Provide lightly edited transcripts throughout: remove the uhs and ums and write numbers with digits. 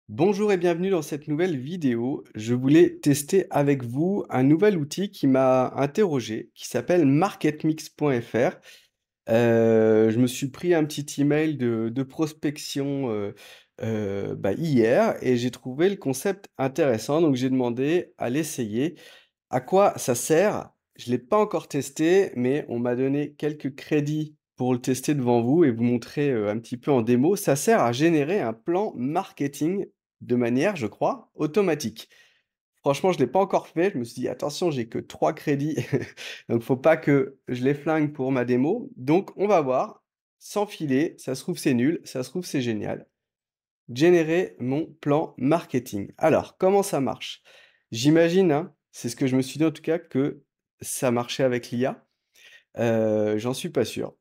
Bonjour et bienvenue dans cette nouvelle vidéo. Je voulais tester avec vous un nouvel outil qui m'a interrogé, qui s'appelle marketmix.fr. Je me suis pris un petit email de prospection hier et j'ai trouvé le concept intéressant, donc j'ai demandé à l'essayer. À quoi ça sert? Je ne l'ai pas encore testé, mais on m'a donné quelques crédits pour le tester devant vous et vous montrer un petit peu en démo. Ça sert à générer un plan marketing de manière, je crois, automatique. Franchement, je ne l'ai pas encore fait. Je me suis dit, attention, j'ai que 3 crédits, donc faut pas que je les flingue pour ma démo. Donc, on va voir, sans filer, ça se trouve c'est nul, ça se trouve c'est génial. Générer mon plan marketing. Alors, comment ça marche? J'imagine, hein, c'est ce que je me suis dit en tout cas, que ça marchait avec l'IA. J'en suis pas sûr.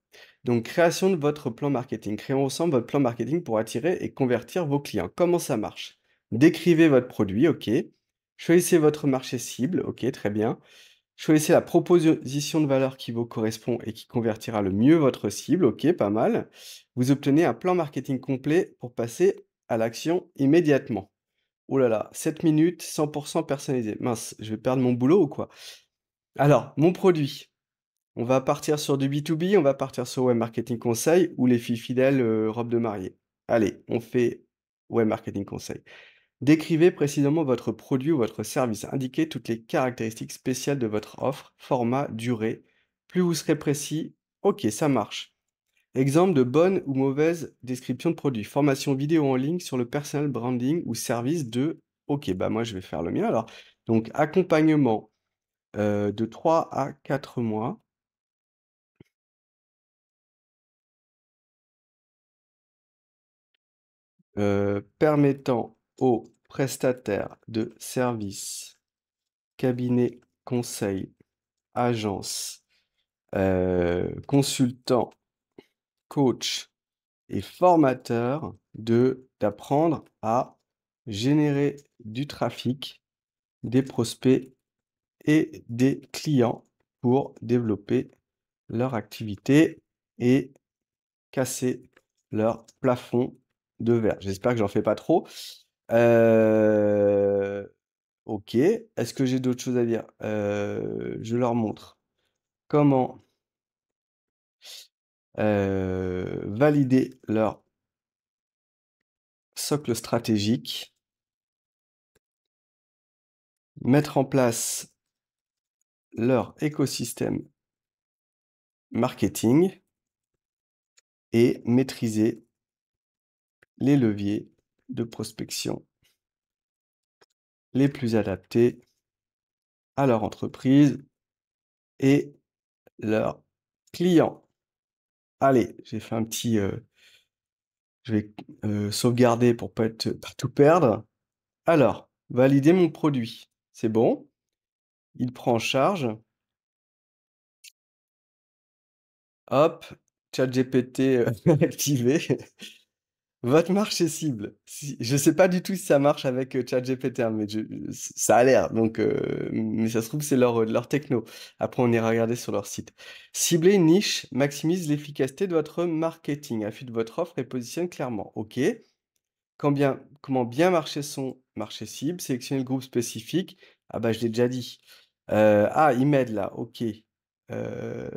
Donc, création de votre plan marketing. Créons ensemble votre plan marketing pour attirer et convertir vos clients. Comment ça marche? Décrivez votre produit, ok. Choisissez votre marché cible, ok, très bien. Choisissez la proposition de valeur qui vous correspond et qui convertira le mieux votre cible, ok, pas mal. Vous obtenez un plan marketing complet pour passer à l'action immédiatement. Oh là là, 7 minutes, 100% personnalisé. Mince, je vais perdre mon boulot ou quoi? Alors, mon produit. On va partir sur du B2B, on va partir sur web marketing conseil ou les filles fidèles robe de mariée. Allez, on fait web marketing conseil. Décrivez précisément votre produit ou votre service. Indiquez toutes les caractéristiques spéciales de votre offre, format, durée. Plus vous serez précis, ok, ça marche. Exemple de bonne ou mauvaise description de produit. Formation vidéo en ligne sur le personal branding ou service de... Ok, bah moi je vais faire le mien alors. Donc accompagnement de 3 à 4 mois. Permettant aux prestataires de services, cabinets, conseils, agences, consultants, coachs et formateurs d'apprendre à générer du trafic, des prospects et des clients pour développer leur activité et casser leur plafond de verre. J'espère que j'en fais pas trop. OK. Est-ce que j'ai d'autres choses à dire? Je leur montre comment, valider leur socle stratégique, mettre en place leur écosystème marketing et maîtriser les leviers de prospection les plus adaptés à leur entreprise et leurs clients. Allez, j'ai fait un petit, je vais, sauvegarder pour pas tout perdre. Alors, valider mon produit, c'est bon. Il prend en charge. Hop, ChatGPT, activé. Votre marché cible. Je sais pas du tout si ça marche avec, ChatGPT, hein, mais ça a l'air donc mais ça se trouve, c'est leur techno. Après, on ira regarder sur leur site. Cibler une niche maximise l'efficacité de votre marketing, affûte votre offre et positionne clairement. OK. Comment bien marcher son marché cible, sélectionner le groupe spécifique. Ah bah, je l'ai déjà dit. Il m'aide là, OK. Heu,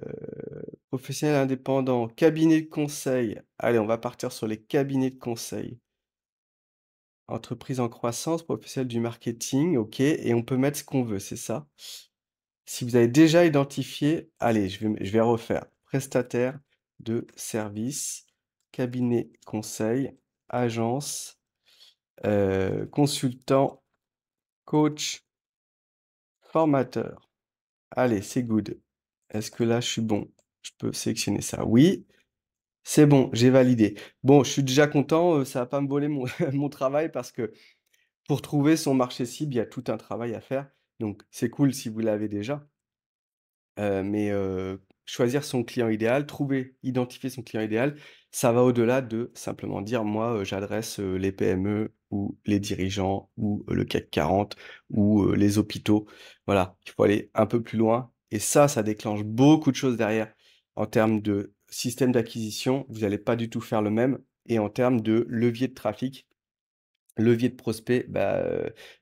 professionnel indépendant, cabinet de conseil. Allez, on va partir sur les cabinets de conseil. Entreprise en croissance, professionnel du marketing, OK, et on peut mettre ce qu'on veut, c'est ça? Si vous avez déjà identifié, allez, je vais refaire. Prestataire de services, cabinet conseil, agence, consultant, coach, formateur. Allez, c'est good. Est-ce que là, je suis bon? Je peux sélectionner ça. Oui, c'est bon, j'ai validé. Bon, je suis déjà content, ça va pas me voler mon mon travail parce que pour trouver son marché cible, il y a tout un travail à faire. Donc c'est cool si vous l'avez déjà, mais choisir son client idéal, identifier son client idéal, ça va au-delà de simplement dire: «Moi, j'adresse, les PME ou les dirigeants ou le CAC 40 ou les hôpitaux». Voilà, il faut aller un peu plus loin et ça déclenche beaucoup de choses derrière. En termes de système d'acquisition, vous allez pas du tout faire le même et en termes de levier de trafic, Levier de prospect, bah,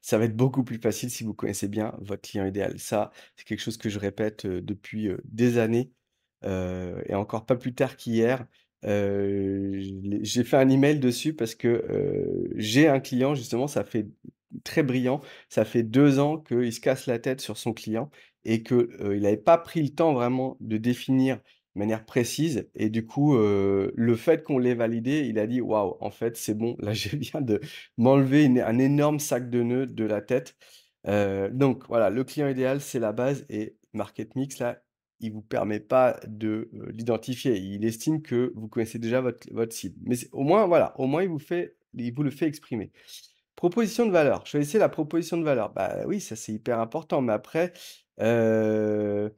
ça va être beaucoup plus facile si vous connaissez bien votre client idéal. Ça, c'est quelque chose que je répète, depuis, des années, et encore pas plus tard qu'hier, j'ai fait un email dessus parce que, j'ai un client justement, ça fait très brillant, ça fait 2 ans qu'il se casse la tête sur son client et que, il n'avait pas pris le temps vraiment de définir de manière précise et du coup, le fait qu'on l'ait validé, il a dit: «Waouh, en fait, c'est bon, là, je viens de m'enlever un énorme sac de nœuds de la tête». Donc voilà, le client idéal, c'est la base et Market Mix là, il vous permet pas de, l'identifier. Il estime que vous connaissez déjà votre cible. Mais c'est au moins voilà, au moins il vous le fait exprimer. Proposition de valeur, choisissez la proposition de valeur. Bah oui, ça c'est hyper important, mais après, heu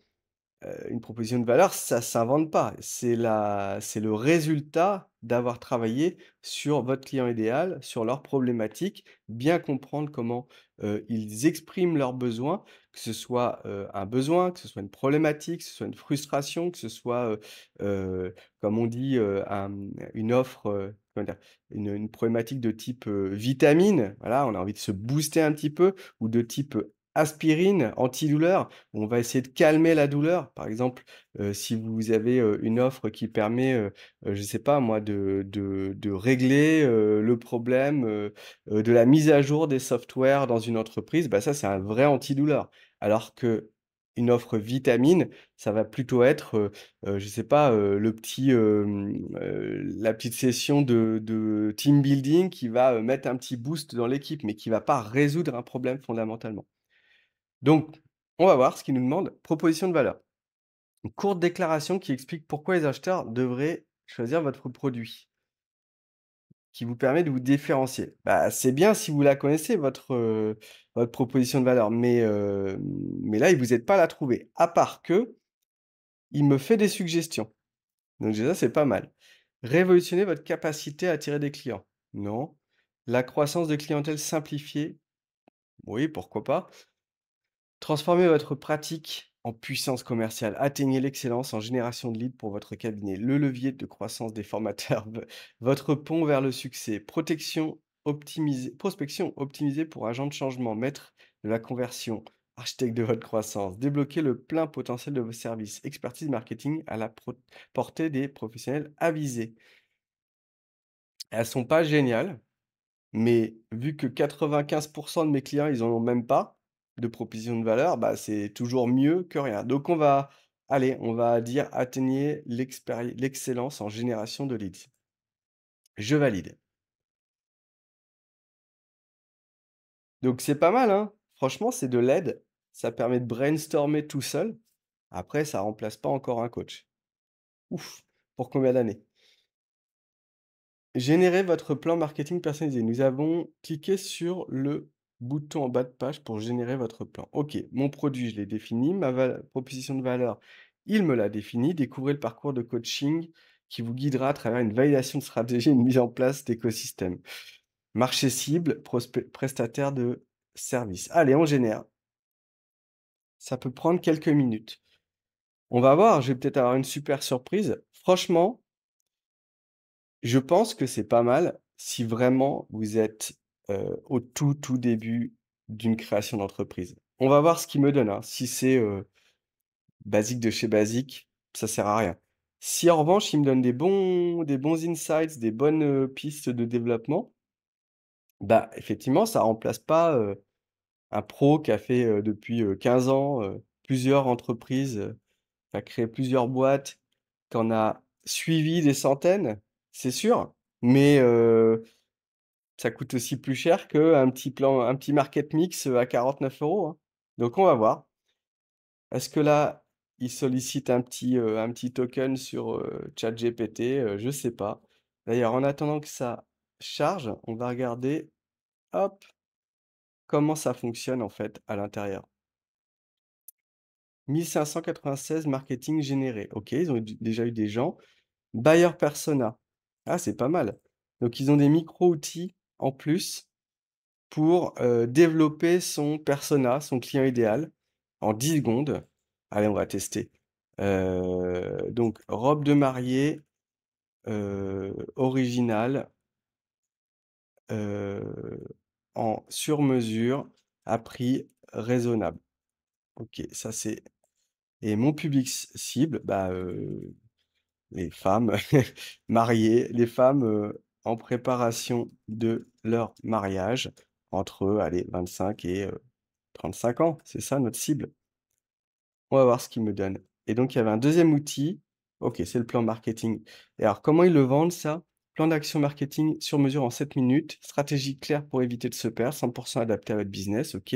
une proposition de valeur, ça s'invente pas. C'est le résultat d'avoir travaillé sur votre client idéal, sur leurs problématiques, bien comprendre comment, ils expriment leurs besoins, que ce soit, un besoin, que ce soit une problématique, que ce soit une frustration, que ce soit, comme on dit, une offre, comment dire? Une problématique de type, vitamine, voilà, on a envie de se booster un petit peu ou de type, aspirine, antidouleur. On va essayer de calmer la douleur. Par exemple, si vous avez, une offre qui permet, je sais pas moi, de régler, le problème, de la mise à jour des softwares dans une entreprise, bah, ça, c'est un vrai antidouleur. Alors qu'une offre vitamine, ça va plutôt être, je sais pas, la petite session de team building qui va, mettre un petit boost dans l'équipe, mais qui va pas résoudre un problème fondamentalement. Donc, on va voir ce qu'il nous demande. Proposition de valeur. Une courte déclaration qui explique pourquoi les acheteurs devraient choisir votre produit, qui vous permet de vous différencier. Bah, c'est bien si vous la connaissez, votre proposition de valeur, mais là, il vous aide pas à la trouver. À part que, il me fait des suggestions. Donc déjà, c'est pas mal. Révolutionner votre capacité à attirer des clients. Non. La croissance de clientèle simplifiée. Oui, pourquoi pas. Transformez votre pratique en puissance commerciale. Atteignez l'excellence en génération de leads pour votre cabinet. Le levier de croissance des formateurs. Votre pont vers le succès. Prospection optimisée pour agent de changement. Maître de la conversion. Architecte de votre croissance. Débloquer le plein potentiel de vos services. Expertise marketing à la portée des professionnels avisés. Elles sont pas géniales. Mais vu que 95 de mes clients, ils en ont même pas de proposition de valeur, bah, c'est toujours mieux que rien. Donc on va dire: «Atteignez l'excellence en génération de leads». Je valide. Donc c'est pas mal, hein? Franchement, c'est de l'aide. Ça permet de brainstormer tout seul. Après, ça remplace pas encore un coach. Ouf! Pour combien d'années? Générer votre plan marketing personnalisé. Nous avons cliqué sur le bouton en bas de page pour générer votre plan. OK, mon produit, je l'ai défini. Proposition de valeur, il me l'a défini. Découvrez le parcours de coaching qui vous guidera à travers une validation de stratégie et une mise en place d'écosystème. Marché cible, prestataire de service. Allez, on génère. Ça peut prendre quelques minutes. On va voir, je vais peut-être avoir une super surprise. Franchement, je pense que c'est pas mal si vraiment vous êtes, au tout début d'une création d'entreprise. On va voir ce qu'il me donne, hein. Si c'est, basique de chez basique, ça sert à rien. Si en revanche, il me donne des bons insights, des bonnes, pistes de développement, bah, effectivement, ça remplace pas, un pro qui a fait, depuis, 15 ans, plusieurs entreprises, qui a créé plusieurs boîtes, qui en a suivi des centaines, c'est sûr, mais ça coûte aussi plus cher un petit market mix, à 49 €, hein. Donc on va voir. Est-ce que là, il sollicite un petit token sur, ChatGPT? Je sais pas. D'ailleurs, en attendant que ça charge, on va regarder, hop, comment ça fonctionne en fait à l'intérieur. 1 596 marketing généré. OK, ils ont déjà eu des gens. Buyer persona. Ah, c'est pas mal. Donc ils ont des micro-outils en plus pour, développer son persona, son client idéal en 10 secondes. Allez, on va tester. Donc robe de mariée, originale, heu, en sur mesure, à prix raisonnable. OK, ça c'est et mon public cible, bah, les femmes mariées, les femmes, en préparation de leur mariage entre, allez 25 et 35 ans, c'est ça notre cible. On va voir ce qu'ils me donnent et donc il y avait un deuxième outil. OK, c'est le plan marketing et alors comment ils le vendent ça? Plan d'action marketing sur mesure en 7 minutes, stratégie claire pour éviter de se perdre, 100 adapté à votre business, OK.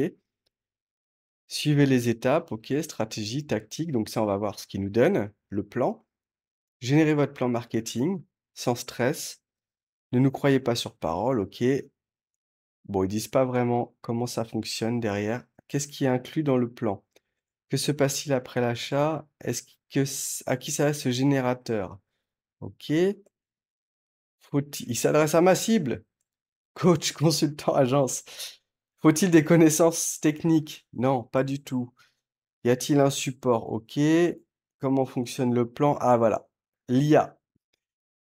Suivez les étapes, OK, stratégie, tactique, donc ça, on va voir ce qu'ils nous donnent, le plan. Générez votre plan marketing sans stress. Ne nous croyez pas sur parole, OK. Bon, ils disent pas vraiment comment ça fonctionne derrière. Qu'est-ce qui est inclus dans le plan? Que se passe-t-il après l'achat? Est-ce que à qui s'adresse ce générateur? OK. Il s'adresse à ma cible, coach, consultant, agence. Faut-il des connaissances techniques? Non, pas du tout. Y a-t-il un support? OK. Comment fonctionne le plan? Ah voilà, l'IA.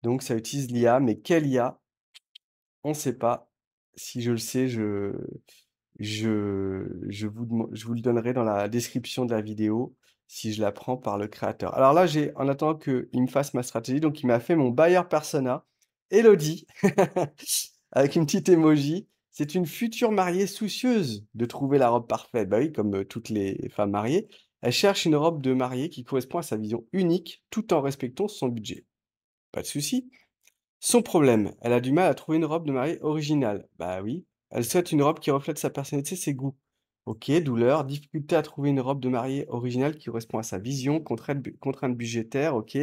Donc ça utilise l'IA, mais quelle IA? On ne sait pas. Si je le sais, je vous le donnerai dans la description de la vidéo, si je l'apprends par le créateur. Alors là, j'ai en attendant qu'il me fasse ma stratégie, donc il m'a fait mon buyer persona, Élodie, avec une petite emoji. C'est une future mariée soucieuse de trouver la robe parfaite. Bah oui, comme, toutes les femmes mariées. Elle cherche une robe de mariée qui correspond à sa vision unique, tout en respectant son budget. Pas de souci. Son problème, elle a du mal à trouver une robe de mariée originale. Bah oui. Elle souhaite une robe qui reflète sa personnalité, ses goûts. OK, douleur, difficulté à trouver une robe de mariée originale qui correspond à sa vision, contrainte budgétaire, OK.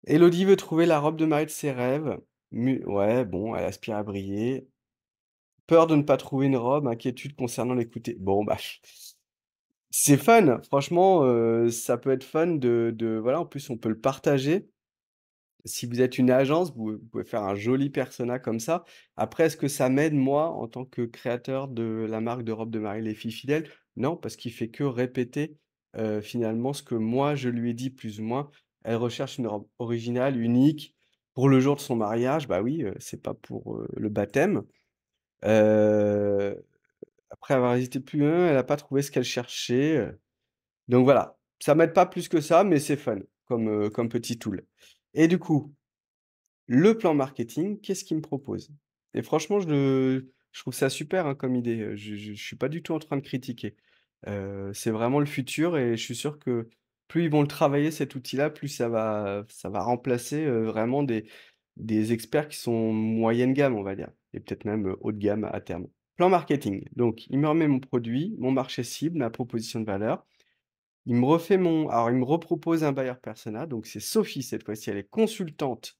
Élodie veut trouver la robe de mariée de ses rêves. Ouais, bon, elle aspire à briller. Peur de ne pas trouver une robe, inquiétude concernant l'écouter. Bon, bah, c'est fun. Franchement, ça peut être fun de voilà, en plus, on peut le partager. Si vous êtes une agence, vous pouvez faire un joli persona comme ça. Après, est-ce que ça m'aide moi, en tant que créateur de la marque de robe de mariée Les Filles Fidèles? Non, parce qu'il fait que répéter, finalement ce que moi je lui ai dit plus ou moins. Elle recherche une robe originale, unique, pour le jour de son mariage. Bah oui, c'est pas pour, le baptême. Heu, Après avoir hésité plus loin, elle a pas trouvé ce qu'elle cherchait, donc voilà. Ça m'aide pas plus que ça, mais c'est fun comme petit tool et du coup le plan marketing, qu'est-ce qu'il me propose? Et franchement, je trouve ça super, hein, comme idée, je suis pas du tout en train de critiquer. C'est vraiment le futur et je suis sûr que plus ils vont le travailler cet outil-là, plus ça va remplacer, vraiment des experts qui sont moyenne gamme, on va dire et peut-être même, haut de gamme à terme. Plan marketing, donc il me remet mon produit, mon marché cible, ma proposition de valeur. Il me repropose un buyer persona, donc c'est Sophie cette fois-ci, elle est consultante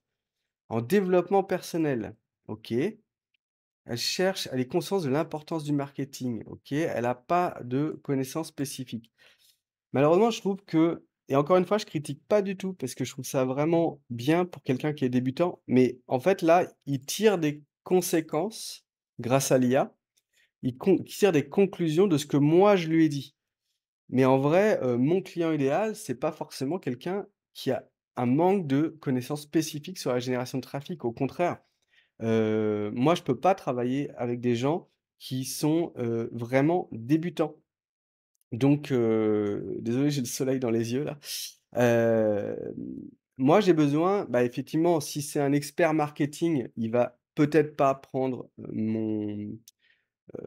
en développement personnel, OK. Elle est consciente de l'importance du marketing, OK. Elle a pas de connaissances spécifiques. Malheureusement, je trouve que et encore une fois, je critique pas du tout parce que je trouve ça vraiment bien pour quelqu'un qui est débutant, mais en fait, là, il tire des conséquences grâce à l'IA. Il tire des conclusions de ce que moi je lui ai dit. Mais en vrai, mon client idéal, c'est pas forcément quelqu'un qui a un manque de connaissances spécifiques sur la génération de trafic. Au contraire, moi, je peux pas travailler avec des gens qui sont, vraiment débutants. Donc désolé, j'ai le soleil dans les yeux là. Hem, Moi, j'ai besoin, bah, effectivement, si c'est un expert marketing, il va peut-être pas prendre,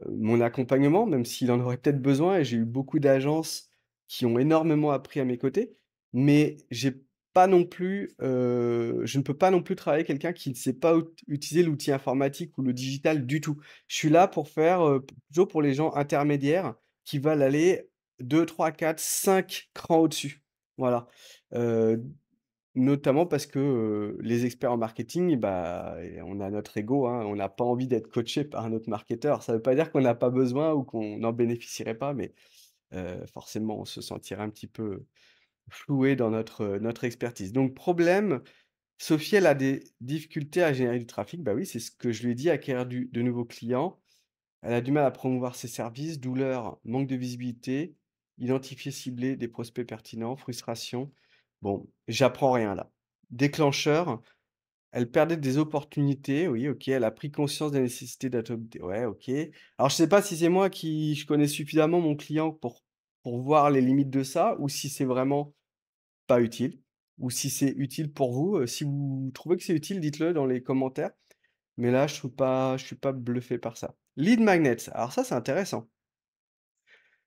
mon accompagnement, même s'il en aurait peut-être besoin et j'ai eu beaucoup d'agences qui ont énormément appris à mes côtés. Mais j'ai pas non plus, je ne peux pas non plus travailler avec quelqu'un qui ne sait pas utiliser l'outil informatique ou le digital du tout. Je suis là pour faire, plutôt pour les gens intermédiaires qui veulent aller 2, 3, 4, 5 crans au-dessus. Voilà. Heu Notamment parce que, les experts en marketing, bah, et on a notre ego, hein, on n'a pas envie d'être coaché par un autre marketeur. Ça ne veut pas dire qu'on n'a pas besoin ou qu'on n'en bénéficierait pas, mais forcément, on se sentirait un petit peu floué dans notre expertise. Donc problème, Sophie, elle a des difficultés à générer du trafic. Bah oui, c'est ce que je lui ai dit, acquérir de nouveaux clients. Elle a du mal à promouvoir ses services, douleur, manque de visibilité, identifier, cibler des prospects pertinents, frustration. Bon, j'apprends rien là. Déclencheur, Elle perdait des opportunités, oui, OK. Elle a pris conscience de la nécessité d'adopter, ouais, OK. Alors je sais pas si c'est moi qui je connais suffisamment mon client pour voir les limites de ça ou si c'est vraiment pas utile ou si c'est utile pour vous. Si vous trouvez que c'est utile, dites-le dans les commentaires. Mais là, je suis pas bluffé par ça. Lead magnets, alors ça, c'est intéressant.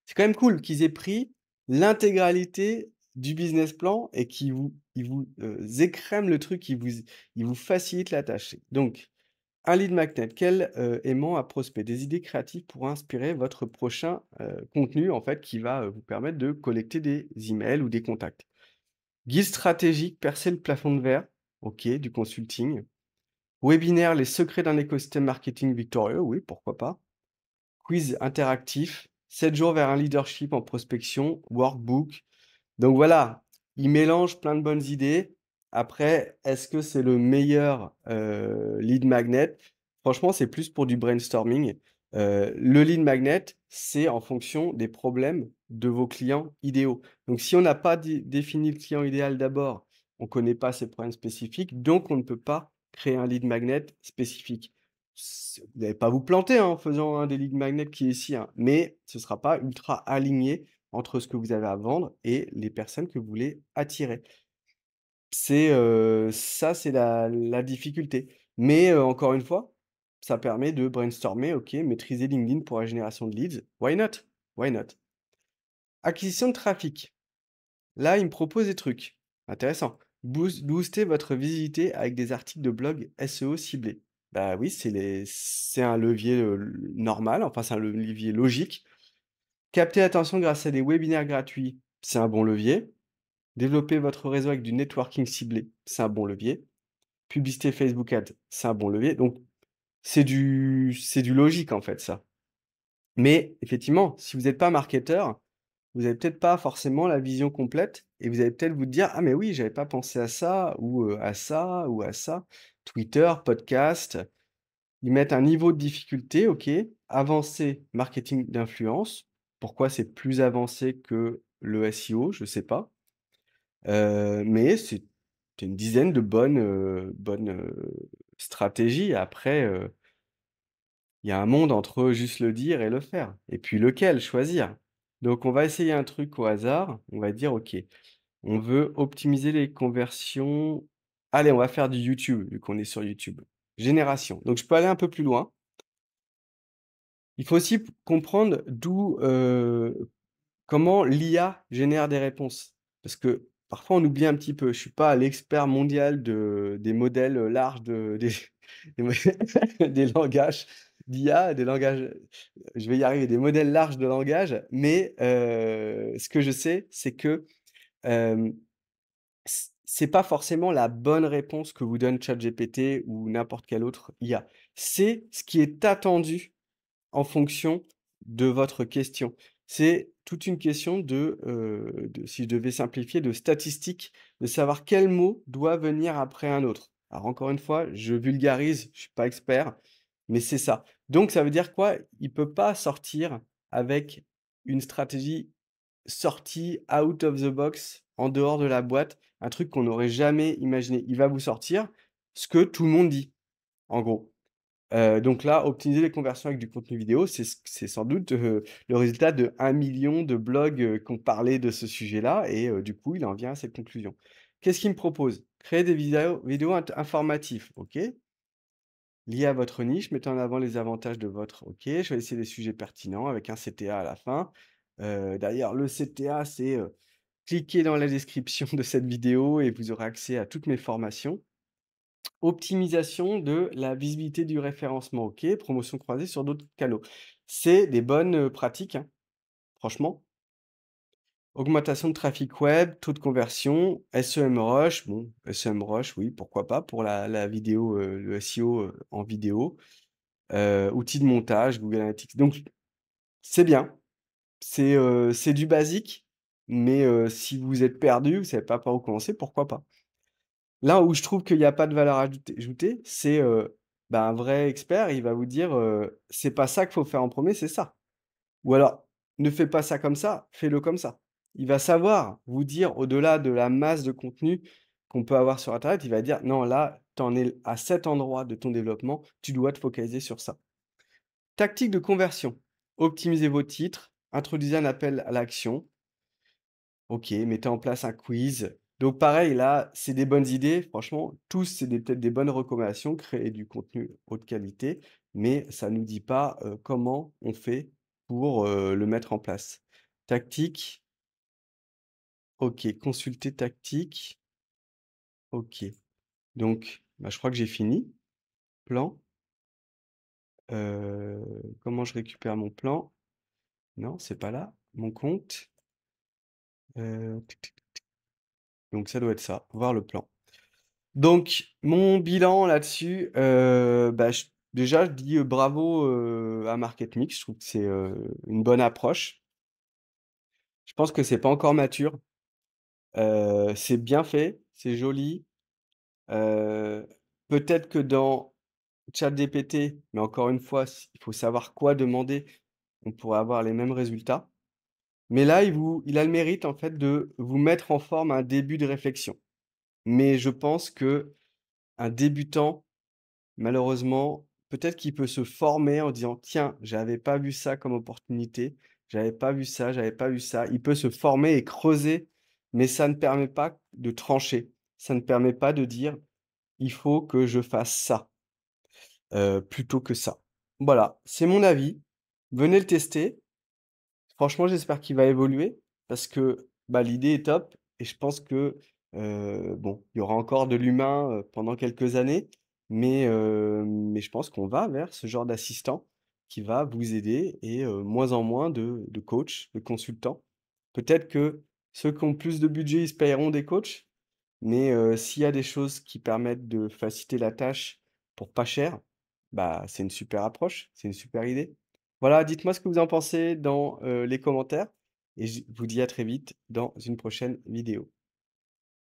C'est quand même cool qu'ils aient pris l'intégralité du business plan et qu'ils vous écrèment le truc, ils vous facilitent la tâche. Donc, un lead magnet, quel, aimant à prospect? Des idées créatives pour inspirer votre prochain, contenu, en fait, qui va, vous permettre de collecter des emails ou des contacts. Guide stratégique, percer le plafond de verre, OK, du consulting. Webinaire, les secrets d'un écosystème marketing victorieux, oui, pourquoi pas. Quiz interactif, 7 jours vers un leadership en prospection, workbook. Donc voilà, il mélange plein de bonnes idées. Après, est-ce que c'est le meilleur, lead magnet? Franchement, c'est plus pour du brainstorming. Le lead magnet, c'est en fonction des problèmes de vos clients idéaux. Donc si on n'a pas défini le client idéal d'abord, on ne connaît pas ses problèmes spécifiques, donc on ne peut pas créer un lead magnet spécifique. Vous n'allez pas vous planter, hein, en faisant un des lead magnets qui est ici, hein, mais ce ne sera pas ultra aligné entre ce que vous avez à vendre et les personnes que vous voulez attirer. C'est la difficulté. Mais, encore une fois, ça permet de brainstormer, OK, maîtriser LinkedIn pour la génération de leads. Why not? Why not? Acquisition de trafic. Là, il me propose des trucs. Intéressant. Booster votre visibilité avec des articles de blog SEO ciblés. Bah oui, c'est un levier, normal, enfin, c'est un levier logique. Capter l'attention grâce à des webinaires gratuits, c'est un bon levier. Développer votre réseau avec du networking ciblé, c'est un bon levier. Publicité Facebook Ads, c'est un bon levier. Donc, c'est du logique, en fait, ça. Mais effectivement, si vous n'êtes pas marketeur, vous avez peut-être pas forcément la vision complète et vous allez peut-être vous dire: «Ah mais oui, j'avais pas pensé à ça ou, à ça ou à ça». Twitter, podcast, ils mettent un niveau de difficulté, OK. Avancé, marketing d'influence. Pourquoi c'est plus avancé que le SEO? Je sais pas. Mais c'est une dizaine de bonnes stratégies. Après, il y a un monde entre juste le dire et le faire. Et puis lequel choisir? Donc on va essayer un truc au hasard. On va dire: «OK, on veut optimiser les conversions». Allez, on va faire du YouTube, vu qu'on est sur YouTube. Génération. Donc je peux aller un peu plus loin. Il faut aussi comprendre comment l'IA génère des réponses? Parce que parfois on oublie un petit peu. Je suis pas l'expert mondial des modèles, larges des mo des langages d'IA, des langages, je vais y arriver, des modèles larges de langage, mais ce que je sais, c'est que, hem, c'est pas forcément la bonne réponse que vous donne ChatGPT ou n'importe quelle autre IA. C'est ce qui est attendu en fonction de votre question. C'est toute une question si je devais simplifier, de statistiques, de savoir quel mot doit venir après un autre. Alors encore une fois, je vulgarise, je suis pas expert, mais c'est ça. Donc ça veut dire quoi? Il peut pas sortir avec une stratégie sortie out of the box, en dehors de la boîte, un truc qu'on n'aurait jamais imaginé. Il va vous sortir ce que tout le monde dit, en gros. Donc là, optimiser les conversions avec du contenu vidéo, c'est sans doute, le résultat de 1 million de blogs, qui ont parlé de ce sujet-là et du coup, il en vient à cette conclusion. Qu'est-ce qu'il me propose? Créer des vidéos informatives, OK. Liées à votre niche, mettant en avant les avantages de votre, OK. Choisissez des sujets pertinents avec un CTA à la fin. D'ailleurs, le CTA, c'est, cliquez dans la description de cette vidéo et vous aurez accès à toutes mes formations. Optimisation de la visibilité du référencement, OK. Promotion croisée sur d'autres canaux. C'est des bonnes, pratiques, hein, franchement. Augmentation de trafic web, taux de conversion, SEMrush, bon, SEMrush, oui, pourquoi pas pour la vidéo, le SEO, en vidéo. Outils de montage, Google Analytics. Donc c'est bien, c'est du basique, mais si vous êtes perdu, vous savez pas par où commencer, pourquoi pas? Là où je trouve qu'il y a pas de valeur ajoutée, c'est, bah, un vrai expert, il va vous dire, «C'est pas ça qu'il faut faire en premier, c'est ça». Ou alors: «Ne fais pas ça comme ça, fais-le comme ça». Il va savoir vous dire au-delà de la masse de contenu, qu'on peut avoir sur internet, il va dire: «Non, là, tu en es à cet endroit de ton développement, tu dois te focaliser sur ça». Tactique de conversion: optimisez vos titres, introduisez un appel à l'action. OK, mettez en place un quiz. Donc pareil, là, c'est des bonnes idées. Franchement, tous, c'est des peut-être des bonnes recommandations, créer du contenu haute qualité, mais ça ne nous dit pas, comment on fait pour, le mettre en place. Tactique, OK. Consulter tactique, OK. Donc, bah, je crois que j'ai fini. Plan, comment je récupère mon plan? Non, c'est pas là. Mon compte, tic tic, donc ça doit être ça, voir le plan. Donc mon bilan là-dessus, bah, déjà je dis, bravo, à Market Mix. Je trouve que c'est, une bonne approche. Je pense que c'est pas encore mature, c'est bien fait, c'est joli, heu, peut-être que dans ChatGPT, mais encore une fois, il faut savoir quoi demander, on pourrait avoir les mêmes résultats. Mais là, il a le mérite en fait de vous mettre en forme à un début de réflexion. Mais je pense qu'un débutant, malheureusement, peut-être qu'il peut se former en disant: «Tiens, j'avais pas vu ça comme opportunité, j'avais pas vu ça, j'avais pas vu ça». Il peut se former et creuser, mais ça ne permet pas de trancher. Ça ne permet pas de dire: «Il faut que je fasse ça», plutôt que ça. Voilà, c'est mon avis. Venez le tester. Franchement, j'espère qu'il va évoluer parce que, bah, l'idée est top et je pense que, bon, il y aura encore de l'humain, pendant quelques années, mais je pense qu'on va vers ce genre d'assistant qui va vous aider et moins en moins de coachs, de consultants. Peut-être que ceux qui ont plus de budget, ils se payeront des coachs, mais s'il y a des choses qui permettent de faciliter la tâche pour pas cher, bah, c'est une super approche, c'est une super idée. Voilà, dites-moi ce que vous en pensez dans, les commentaires et je vous dis à très vite dans une prochaine vidéo.